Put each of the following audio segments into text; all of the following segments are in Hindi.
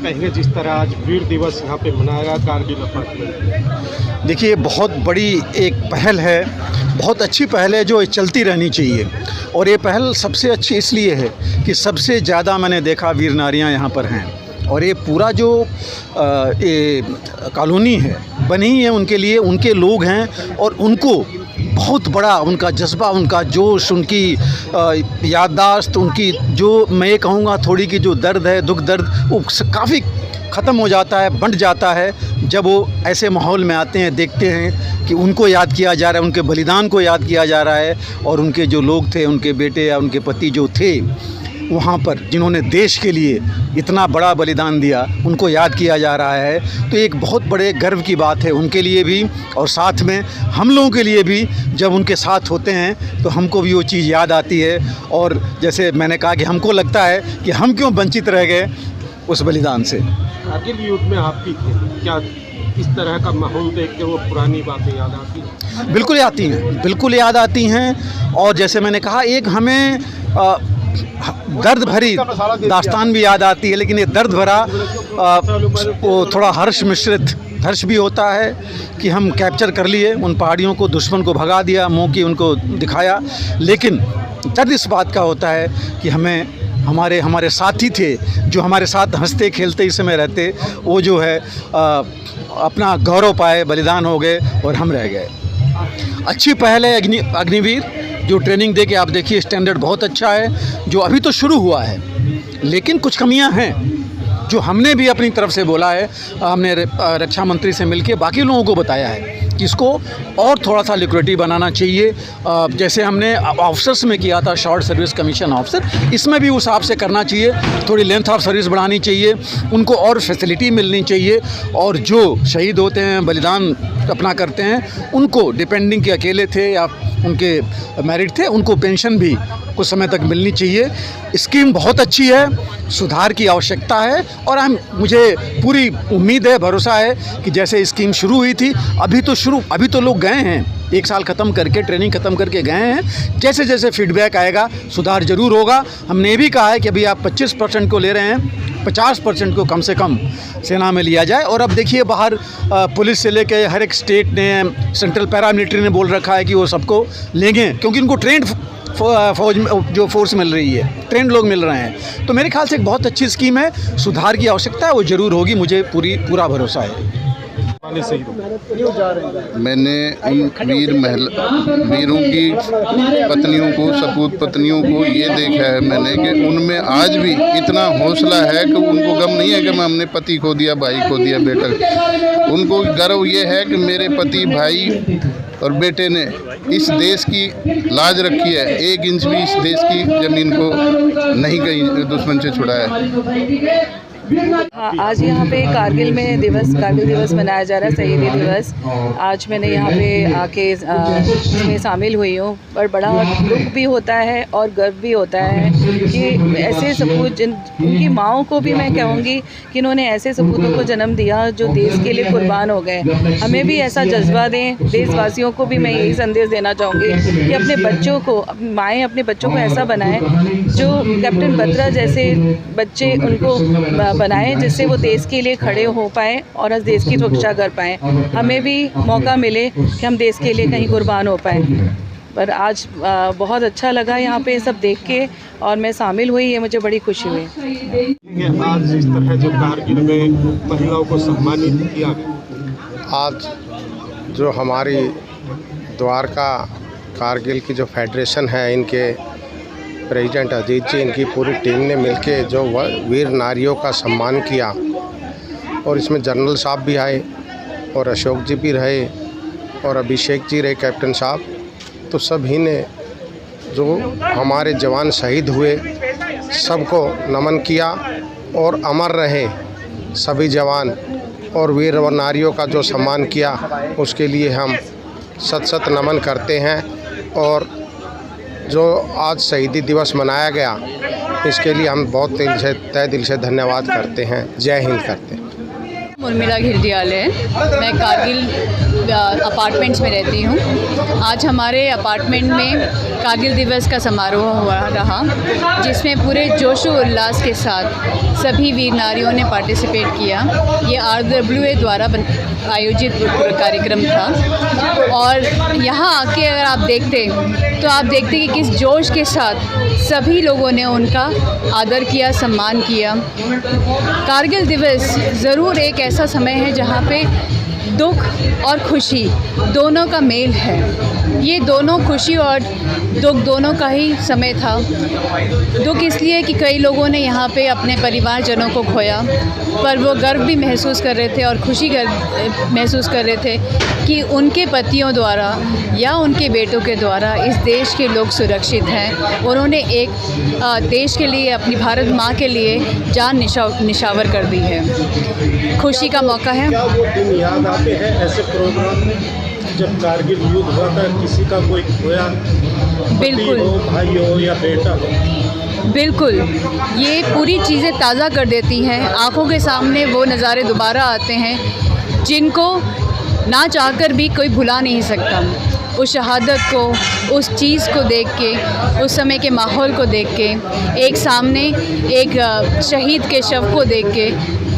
कहेंगे जिस तरह आज वीर दिवस यहाँ पे मनाया गया कारगिल अपार्टमेंट? देखिए, बहुत बड़ी एक पहल है, बहुत अच्छी पहल है जो चलती रहनी चाहिए। और ये पहल सबसे अच्छी इसलिए है कि सबसे ज़्यादा मैंने देखा वीर नारियाँ यहाँ पर हैं। और ये पूरा जो ये कॉलोनी है बनी है उनके लिए, उनके लोग हैं और उनको बहुत बड़ा उनका जज्बा, उनका जोश, उनकी याददाश्त, उनकी जो मैं कहूँगा थोड़ी की जो दर्द है, दुख दर्द, वो काफ़ी ख़त्म हो जाता है, बंट जाता है जब वो ऐसे माहौल में आते हैं, देखते हैं कि उनको याद किया जा रहा है, उनके बलिदान को याद किया जा रहा है। और उनके जो लोग थे, उनके बेटे या उनके पति जो थे वहाँ पर, जिन्होंने देश के लिए इतना बड़ा बलिदान दिया, उनको याद किया जा रहा है। तो एक बहुत बड़े गर्व की बात है उनके लिए भी, और साथ में हम लोगों के लिए भी। जब उनके साथ होते हैं तो हमको भी वो चीज़ याद आती है। और जैसे मैंने कहा कि हमको लगता है कि हम क्यों वंचित रह गए उस बलिदान से। कारगिल युद्ध में आपकी क्या इस तरह का माहौल देख के वो पुरानी बातें याद आती हैं? बिल्कुल आती हैं, बिल्कुल याद आती हैं। और जैसे मैंने कहा, एक हमें दर्द भरी दास्तान भी याद आती है, लेकिन ये दर्द भरा वो थोड़ा हर्ष मिश्रित हर्ष भी होता है कि हम कैप्चर कर लिए उन पहाड़ियों को, दुश्मन को भगा दिया, मुँह की उनको दिखाया। लेकिन दर्द इस बात का होता है कि हमें हमारे साथी थे जो हमारे साथ हंसते खेलते इस समय रहते, वो जो है अपना गौरव पाए, बलिदान हो गए और हम रह गए। अच्छी पहल है अग्निवीर, जो ट्रेनिंग दे के आप देखिए स्टैंडर्ड बहुत अच्छा है। जो अभी तो शुरू हुआ है, लेकिन कुछ कमियां हैं जो हमने भी अपनी तरफ से बोला है। हमने रक्षा मंत्री से मिलके बाकी लोगों को बताया है कि इसको और थोड़ा सा लिक्विडिटी बनाना चाहिए। जैसे हमने ऑफिसर्स में किया था, शॉर्ट सर्विस कमीशन ऑफिसर, इसमें भी उस हिसाब से करना चाहिए। थोड़ी लेंथ ऑफ सर्विस बढ़ानी चाहिए, उनको और फैसिलिटी मिलनी चाहिए। और जो शहीद होते हैं, बलिदान अपना करते हैं, उनको डिपेंडिंग के अकेले थे या उनके मैरिड थे, उनको पेंशन भी कुछ समय तक मिलनी चाहिए। स्कीम बहुत अच्छी है, सुधार की आवश्यकता है। और मुझे पूरी उम्मीद है, भरोसा है कि जैसे स्कीम शुरू हुई थी, अभी तो लोग गए हैं, 1 साल ख़त्म करके, ट्रेनिंग ख़त्म करके गए हैं। जैसे जैसे फीडबैक आएगा सुधार ज़रूर होगा। हमने ये भी कहा है कि अभी आप 25% को ले रहे हैं, 50% को कम से कम सेना में लिया जाए। और अब देखिए बाहर पुलिस से लेके हर एक स्टेट ने, सेंट्रल पैरामिलिट्री ने बोल रखा है कि वो सबको लेंगे, क्योंकि उनको ट्रेंड फौज में जो फोर्स मिल रही है, ट्रेंड लोग मिल रहे हैं। तो मेरे ख्याल से एक बहुत अच्छी स्कीम है, सुधार की आवश्यकता है, वो ज़रूर होगी, मुझे पूरा भरोसा है। मैंने उन वीरों की पत्नियों को, सपूत पत्नियों को ये देखा है मैंने कि उनमें आज भी इतना हौसला है कि उनको गम नहीं है कि मैं हमने पति खो दिया, भाई खो दिया, बेटा। उनको गर्व ये है कि मेरे पति, भाई और बेटे ने इस देश की लाज रखी है। 1 इंच भी इस देश की ज़मीन को नहीं कहीं दुश्मन से छुड़ाया। हाँ, आज यहाँ पे कारगिल दिवस मनाया जा रहा है, शहीदी दिवस। आज मैंने यहाँ पे आके इसमें शामिल हुई हूँ, पर बड़ा दुख भी होता है और गर्व भी होता है कि ऐसे सपूत, उनकी माँओं को भी मैं कहूँगी कि इन्होंने ऐसे सपूतों को जन्म दिया जो देश के लिए कुर्बान हो गए। हमें भी ऐसा जज्बा दें, देशवासियों को भी मैं यही संदेश देना चाहूँगी कि अपने बच्चों को, माएँ अपने बच्चों को ऐसा बनाएं जो कैप्टन बत्रा जैसे बच्चे उनको बनाएं, जिससे वो देश के लिए खड़े हो पाएँ और देश की रक्षा कर पाएँ। हमें भी मौका मिले कि हम देश के लिए कहीं कुर्बान हो पाएँ। पर आज बहुत अच्छा लगा यहाँ पे सब देख के, और मैं शामिल हुई, ये मुझे बड़ी खुशी हुई। आज इस तरह जो कारगिल में महिलाओं को सम्मानित किया गया, आज जो हमारी द्वारका कारगिल की जो फेडरेशन है, इनके प्रेसिडेंट अजीत जी, इनकी पूरी टीम ने मिलके जो वीर नारियों का सम्मान किया, और इसमें जनरल साहब भी आए और अशोक जी भी रहे और अभिषेक जी रहे, कैप्टन साहब। तो सभी ने जो हमारे जवान शहीद हुए सबको नमन किया, और अमर रहे सभी जवान, और वीर और नारियों का जो सम्मान किया उसके लिए हम सत नमन करते हैं। और जो आज शहीदी दिवस मनाया गया, इसके लिए हम बहुत तहे दिल से धन्यवाद करते हैं। जय हिंद करते हैं। उर्मिला घिल्डियाल है। मैं कारगिल अपार्टमेंट्स में रहती हूँ। आज हमारे अपार्टमेंट में कारगिल दिवस का समारोह हुआ रहा, जिसमें पूरे जोशो उल्लास के साथ सभी वीर नारियों ने पार्टिसिपेट किया। ये RWA द्वारा आयोजित कार्यक्रम था और यहाँ आके अगर आप देखते तो आप देखते कि किस जोश के साथ सभी लोगों ने उनका आदर किया, सम्मान किया। कारगिल दिवस ज़रूर एक ऐसा समय है जहाँ पे दुख और खुशी दोनों का मेल है। ये दोनों, खुशी और दुख दोनों का ही समय था। दुख इसलिए कि कई लोगों ने यहाँ पे अपने परिवारजनों को खोया, पर वो गर्व भी महसूस कर रहे थे और खुशी महसूस कर रहे थे कि उनके पतियों द्वारा या उनके बेटों के द्वारा इस देश के लोग सुरक्षित हैं। उन्होंने एक देश के लिए, अपनी भारत माँ के लिए जान निछावर कर दी है। खुशी का मौका है। क्या वो दिन याद आते हैं ऐसे प्रोग्राम में जब कारगिल युद्ध हुआ था, किसी का कोई खोया, बिल्कुल हो, भाई हो या बेटा हो? बिल्कुल, ये पूरी चीज़ें ताज़ा कर देती हैं। आँखों के सामने वो नज़ारे दोबारा आते हैं जिनको ना चाहकर भी कोई भुला नहीं सकता। उस शहादत को, उस चीज़ को देख के, उस समय के माहौल को देख के, एक सामने एक शहीद के शव को देख के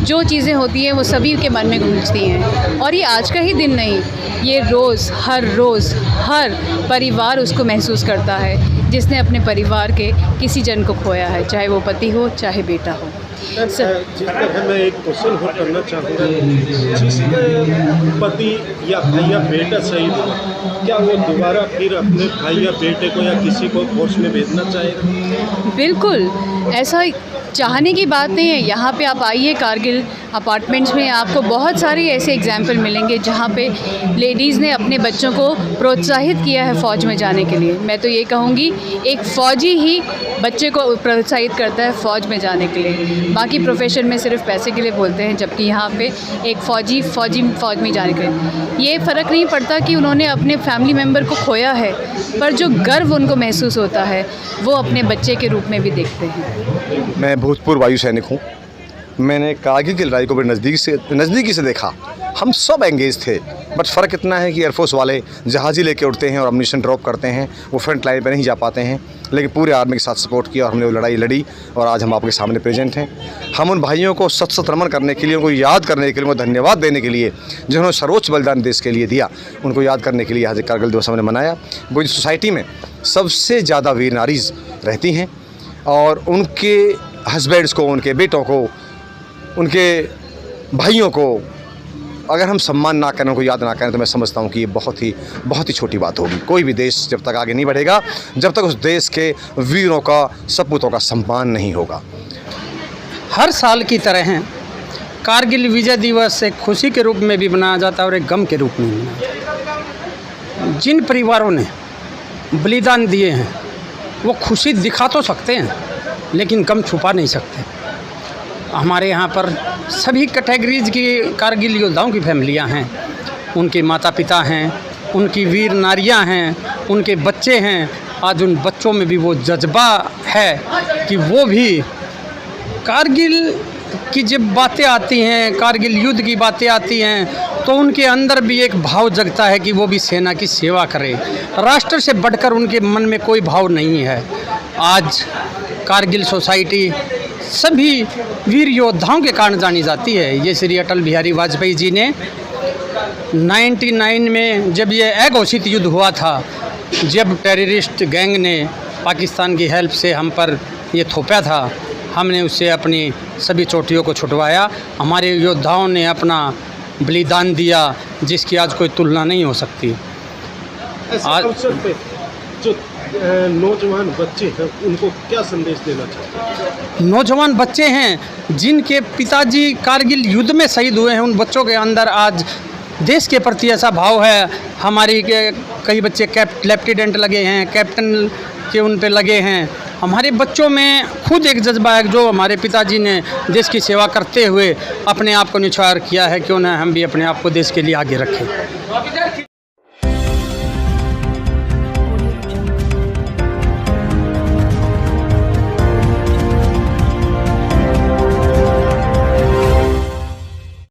जो चीज़ें होती हैं वो सभी के मन में गूंजती हैं। और ये आज का ही दिन नहीं, ये रोज़, हर रोज़ हर परिवार उसको महसूस करता है जिसने अपने परिवार के किसी जन को खोया है, चाहे वो पति हो चाहे बेटा हो। जिस तरह मैं एक क्वेश्चन और करना चाहूँगा, जिसके पति या भाई या बेटा शहीद हुआ, क्या वो दोबारा फिर अपने भाई या बेटे को या किसी को फौज में भेजना चाहेगा? बिल्कुल, ऐसा चाहने की बात नहीं है। यहाँ पे आप आइए कारगिल अपार्टमेंट्स में, आपको बहुत सारे ऐसे एग्जाम्पल मिलेंगे जहाँ पे लेडीज़ ने अपने बच्चों को प्रोत्साहित किया है फ़ौज में जाने के लिए। मैं तो ये कहूँगी, एक फ़ौजी ही बच्चे को प्रोत्साहित करता है फ़ौज में जाने के लिए। बाकी प्रोफेशन में सिर्फ पैसे के लिए बोलते हैं, जबकि यहाँ पे एक फ़ौज में जाने के लिए ये फ़र्क नहीं पड़ता कि उन्होंने अपने फैमिली मेम्बर को खोया है, पर जो गर्व उनको महसूस होता है वो अपने बच्चे के रूप में भी देखते हैं। मैं भूतपूर्व वायु सैनिक हूँ। मैंने कारगिल की लड़ाई को बड़ी नज़दीकी से देखा। हम सब एंगेज थे, बट फ़र्क इतना है कि एयरफोर्स वाले जहाज़ी लेके उड़ते हैं और अम्यूनिशन ड्रॉप करते हैं, वो फ्रंट लाइन पे नहीं जा पाते हैं, लेकिन पूरे आर्मी के साथ सपोर्ट किया और हमने वो लड़ाई लड़ी और आज हम आपके सामने प्रेजेंट हैं। हम उन भाइयों को सत नमन करने के लिए, उनको याद करने के लिए, उनको धन्यवाद देने के लिए, जिन्होंने सर्वोच्च बलिदान देश के लिए दिया, उनको याद करने के लिए आज कारगिल दिवस हमने मनाया। वो सोसाइटी में सबसे ज़्यादा वीर नारीज़ रहती हैं और उनके हस्बैंड्स को, उनके बेटों को, उनके भाइयों को अगर हम सम्मान ना करें, उनको याद ना करें, तो मैं समझता हूँ कि ये बहुत ही छोटी बात होगी। कोई भी देश जब तक आगे नहीं बढ़ेगा, जब तक उस देश के वीरों का, सपूतों का सम्मान नहीं होगा। हर साल की तरह हैं, कारगिल विजय दिवस एक खुशी के रूप में भी मनाया जाता है और एक गम के रूप में भी मनाया जाता है। जिन परिवारों ने बलिदान दिए हैं वो खुशी दिखा तो सकते हैं, लेकिन गम छुपा नहीं सकते। हमारे यहाँ पर सभी कैटेगरीज की कारगिल योद्धाओं की फैमिलियाँ हैं, उनके माता पिता हैं, उनकी वीर नारियाँ हैं, उनके बच्चे हैं। आज उन बच्चों में भी वो जज्बा है कि वो भी कारगिल की जब बातें आती हैं, कारगिल युद्ध की बातें आती हैं, तो उनके अंदर भी एक भाव जगता है कि वो भी सेना की सेवा करें। राष्ट्र से बढ़कर उनके मन में कोई भाव नहीं है। आज कारगिल सोसाइटी सभी वीर योद्धाओं के कारण जानी जाती है। ये श्री अटल बिहारी वाजपेयी जी ने 99 में जब ये अघोषित युद्ध हुआ था, जब टेररिस्ट गैंग ने पाकिस्तान की हेल्प से हम पर ये थोपा था, हमने उससे अपनी सभी चोटियों को छुटवाया। हमारे योद्धाओं ने अपना बलिदान दिया जिसकी आज कोई तुलना नहीं हो सकती। आज अवसर पे जो नौजवान बच्चे हैं उनको क्या संदेश देना चाहते हैं? नौजवान बच्चे हैं जिनके पिताजी कारगिल युद्ध में शहीद हुए हैं, उन बच्चों के अंदर आज देश के प्रति ऐसा भाव है। हमारी के कई बच्चे लेफ्टिनेंट लगे हैं, कैप्टन के उन पे लगे हैं। हमारे बच्चों में खुद एक जज्बा है जो हमारे पिताजी ने देश की सेवा करते हुए अपने आप को निछावर किया है, क्यों ना हम भी अपने आप को देश के लिए आगे रखें।